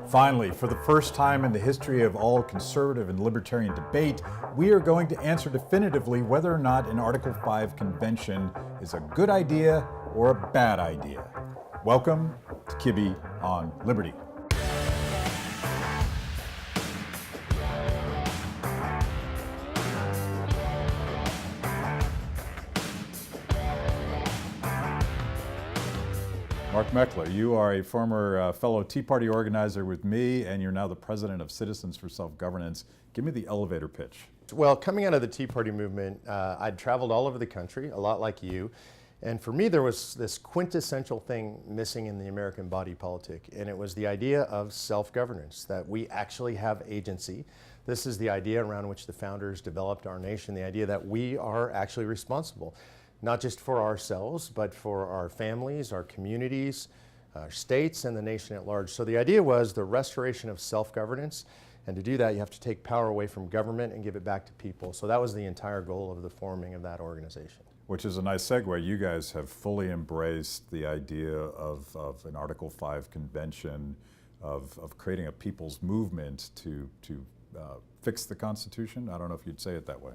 Finally, for the first time in the history of all conservative and libertarian debate, we are going to answer definitively whether or not an Article 5 convention is a good idea or a bad idea. Welcome to Kibbe on Liberty. Mark Meckler, you are a former fellow Tea Party organizer with me, and you're now the president of Citizens for Self-Governance. Give me the elevator pitch. Well, coming out of the Tea Party movement, I'd traveled all over the country, a lot like you. And for me, there was this quintessential thing missing in the American body politic, and it was the idea of self-governance, that we actually have agency. This is the idea around which the founders developed our nation, the idea that we are actually responsible, not just for ourselves, but for our families, our communities, our states, and the nation at large. So the idea was the restoration of self-governance, and to do that, you have to take power away from government and give it back to people. So that was the entire goal of the forming of that organization. Which is a nice segue. You guys have fully embraced the idea of an Article 5 convention, of creating a people's movement to fix the Constitution. I don't know if you'd say it that way.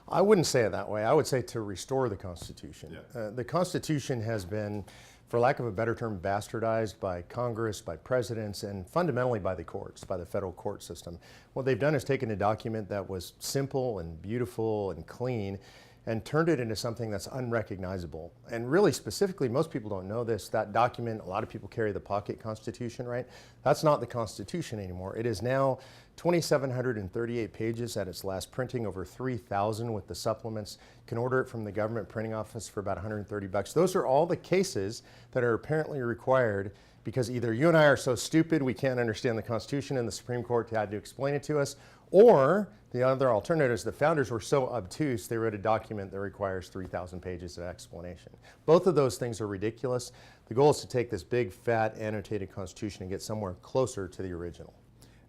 I wouldn't say it that way. I would say to restore the Constitution. Yeah. The Constitution has been, for lack of a better term, bastardized by Congress, by presidents, and fundamentally by the courts, by the federal court system. What they've done is taken a document that was simple and beautiful and clean and turned it into something that's unrecognizable. And really specifically, most people don't know this, that document, a lot of people carry the pocket Constitution, right? That's not the Constitution anymore. It is now 2,738 pages at its last printing, over 3,000 with the supplements. You can order it from the government printing office for about $130. Those are all the cases that are apparently required because either you and I are so stupid we can't understand the Constitution and the Supreme Court had to explain it to us, or the other alternative is the founders were so obtuse they wrote a document that requires 3,000 pages of explanation. Both of those things are ridiculous. The goal is to take this big, fat, annotated Constitution and get somewhere closer to the original.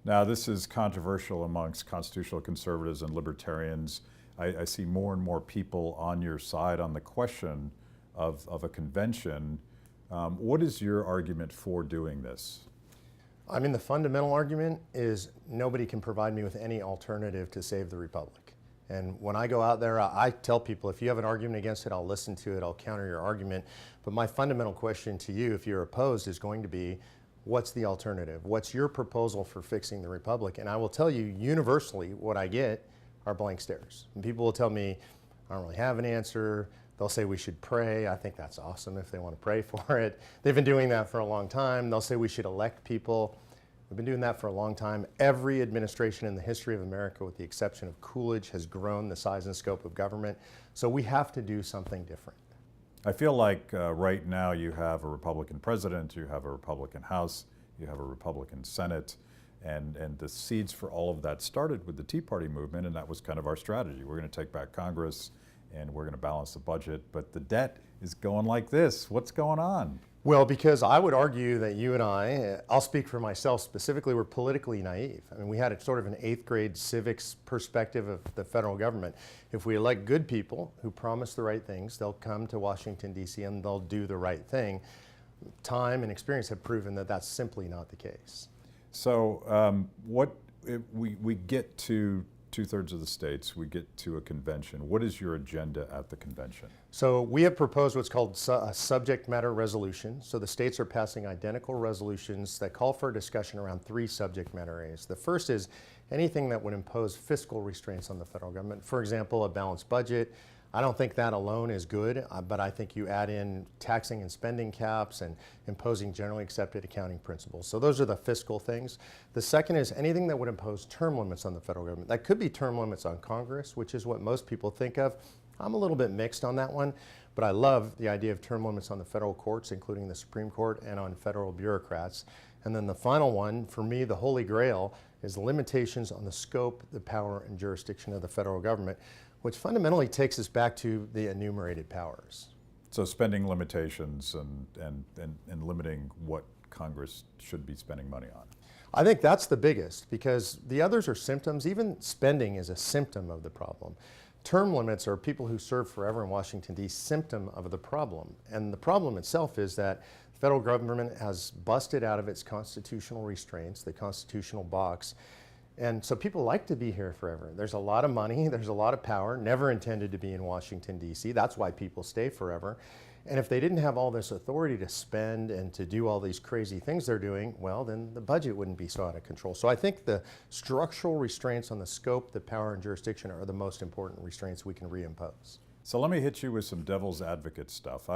Now, this is controversial amongst constitutional conservatives and libertarians. I see more and more people on your side on the question of a convention. What is your argument for doing this? I mean, the fundamental argument is nobody can provide me with any alternative to save the republic. And when I go out there, I tell people, if you have an argument against it, I'll listen to it, I'll counter your argument. But my fundamental question to you, if you're opposed, is going to be, what's the alternative? What's your proposal for fixing the republic? And I will tell you universally what I get are blank stares. And people will tell me, I don't really have an answer. They'll say we should pray. I think that's awesome if they want to pray for it. They've been doing that for a long time. They'll say we should elect people. We've been doing that for a long time. Every administration in the history of America, with the exception of Coolidge, has grown the size and scope of government. So we have to do something different. I feel like right now you have a Republican president, you have a Republican House, you have a Republican Senate, and the seeds for all of that started with the Tea Party movement, and that was kind of our strategy. We're going to take back Congress, and we're going to balance the budget, but the debt is going like this. What's going on? Well, because I would argue that you and I'll speak for myself specifically, we're politically naive. I mean, we had a sort of an 8th grade civics perspective of the federal government. If we elect good people who promise the right things, they'll come to Washington, D.C. and they'll do the right thing. Time and experience have proven that that's simply not the case. So we get to 2/3 of the states, we get to a convention. What is your agenda at the convention? So we have proposed what's called a subject matter resolution. So the states are passing identical resolutions that call for a discussion around 3 subject matter areas. The first is anything that would impose fiscal restraints on the federal government. For example, a balanced budget. I don't think that alone is good, but I think you add in taxing and spending caps and imposing generally accepted accounting principles. So those are the fiscal things. The second is anything that would impose term limits on the federal government. That could be term limits on Congress, which is what most people think of. I'm a little bit mixed on that one, but I love the idea of term limits on the federal courts, including the Supreme Court, and on federal bureaucrats. And then the final one, for me, the holy grail, is limitations on the scope, the power, and jurisdiction of the federal government, which fundamentally takes us back to the enumerated powers. So spending limitations and limiting what Congress should be spending money on. I think that's the biggest, because the others are symptoms. Even spending is a symptom of the problem. Term limits are people who serve forever in Washington, D.C., symptom of the problem. And the problem itself is that the federal government has busted out of its constitutional restraints, the constitutional box. And so people like to be here forever. There's a lot of money, there's a lot of power, never intended to be in Washington, D.C. That's why people stay forever. And if they didn't have all this authority to spend and to do all these crazy things they're doing, well, then the budget wouldn't be so out of control. So I think the structural restraints on the scope, the power, and jurisdiction are the most important restraints we can reimpose. So let me hit you with some devil's advocate stuff.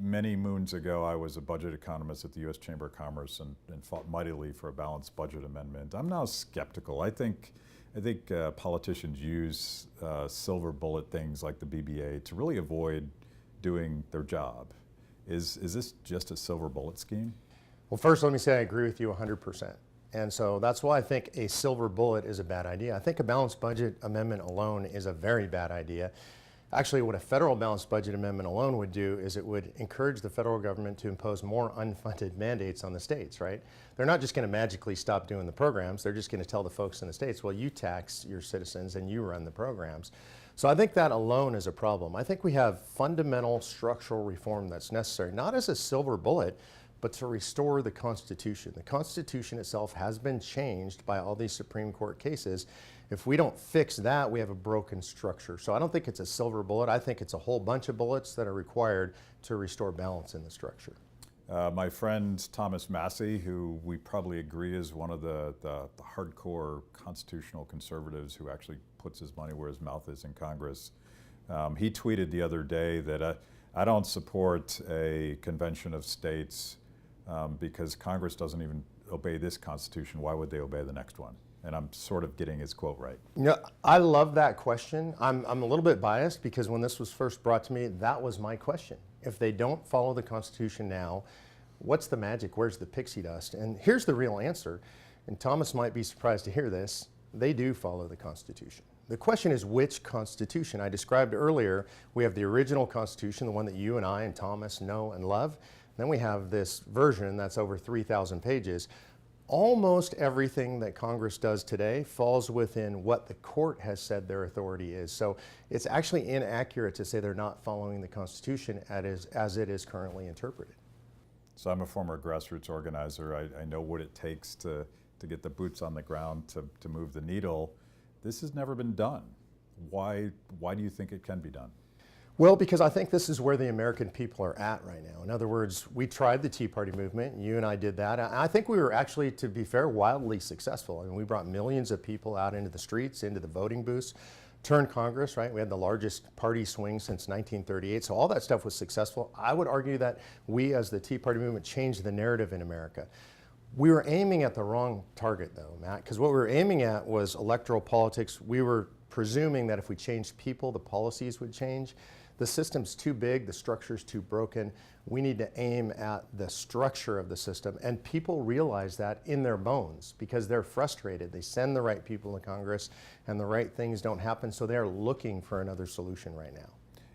Many moons ago, I was a budget economist at the U.S. Chamber of Commerce and fought mightily for a balanced budget amendment. I'm now skeptical. I think politicians use silver bullet things like the BBA to really avoid doing their job. Is this just a silver bullet scheme? Well, first, let me say I agree with you 100%. And so that's why I think a silver bullet is a bad idea. I think a balanced budget amendment alone is a very bad idea. Actually, what a federal balanced budget amendment alone would do is it would encourage the federal government to impose more unfunded mandates on the states, right? They're not just going to magically stop doing the programs. They're just going to tell the folks in the states, well, you tax your citizens and you run the programs. So I think that alone is a problem. I think we have fundamental structural reform that's necessary, not as a silver bullet, but to restore the Constitution. The Constitution itself has been changed by all these Supreme Court cases. If we don't fix that, we have a broken structure. So I don't think it's a silver bullet. I think it's a whole bunch of bullets that are required to restore balance in the structure. My friend Thomas Massey, who we probably agree is one of the hardcore constitutional conservatives who actually puts his money where his mouth is in Congress, he tweeted the other day that I don't support a convention of states because Congress doesn't even obey this Constitution. Why would they obey the next one? And I'm sort of getting his quote right. Yeah, I love that question. I'm a little bit biased because when this was first brought to me, that was my question. If they don't follow the Constitution now, what's the magic? Where's the pixie dust? And here's the real answer. And Thomas might be surprised to hear this. They do follow the Constitution. The question is which Constitution? I described earlier, we have the original Constitution, the one that you and I and Thomas know and love. Then we have this version that's over 3,000 pages. Almost everything that Congress does today falls within what the court has said their authority is. So it's actually inaccurate to say they're not following the Constitution as it is currently interpreted. So I'm a former grassroots organizer. I know what it takes to get the boots on the ground to move the needle. This has never been done. Why do you think it can be done? Well, because I think this is where the American people are at right now. In other words, we tried the Tea Party movement. You and I did that. I think we were actually, to be fair, wildly successful. I mean, we brought millions of people out into the streets, into the voting booths, turned Congress, right? We had the largest party swing since 1938. So all that stuff was successful. I would argue that we, as the Tea Party movement, changed the narrative in America. We were aiming at the wrong target, though, Matt, because what we were aiming at was electoral politics. We were presuming that if we changed people, the policies would change. The system's too big, the structure's too broken. We need to aim at the structure of the system. And people realize that in their bones because they're frustrated. They send the right people to Congress and the right things don't happen, so they're looking for another solution right now.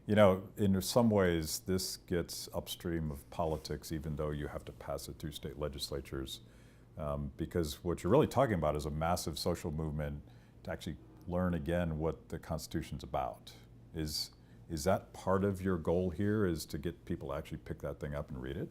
You know, in some ways, this gets upstream of politics, even though you have to pass it through state legislatures. Because what you're really talking about is a massive social movement to actually learn again what the Constitution's about. Is that part of your goal here, is to get people to actually pick that thing up and read it?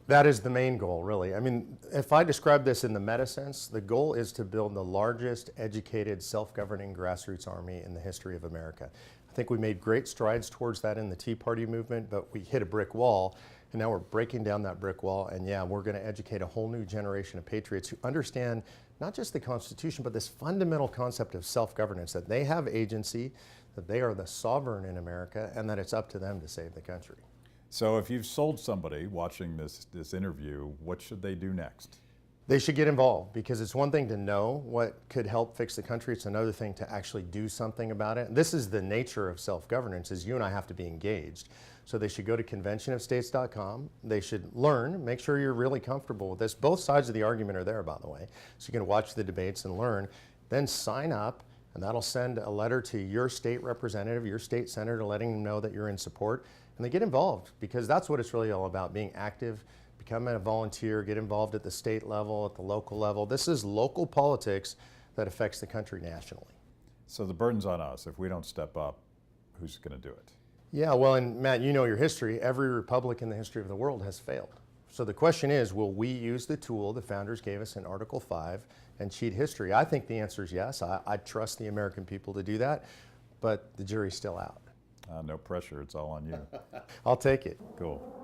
That is the main goal, really. I mean, if I describe this in the meta sense, the goal is to build the largest educated, self-governing grassroots army in the history of America. I think we made great strides towards that in the Tea Party movement, but we hit a brick wall, and now we're breaking down that brick wall, and yeah, we're going to educate a whole new generation of patriots who understand not just the Constitution, but this fundamental concept of self-governance, that they have agency, that they are the sovereign in America, and that it's up to them to save the country. So if you've sold somebody watching this interview, what should they do next? They should get involved, because it's one thing to know what could help fix the country. It's another thing to actually do something about it. This is the nature of self-governance, is you and I have to be engaged. So they should go to conventionofstates.com. They should learn, make sure you're really comfortable with this. Both sides of the argument are there, by the way. So you can watch the debates and learn, then sign up, and that'll send a letter to your state representative, your state senator, letting them know that you're in support. And they get involved, because that's what it's really all about, being active, become a volunteer, get involved at the state level, at the local level. This is local politics that affects the country nationally. So the burden's on us. If we don't step up, who's going to do it? Yeah, well, and Matt, you know your history. Every republic in the history of the world has failed. So the question is, will we use the tool the founders gave us in Article 5 and cheat history? I think the answer is yes. I trust the American people to do that, but the jury's still out. No pressure, it's all on you. I'll take it. Cool.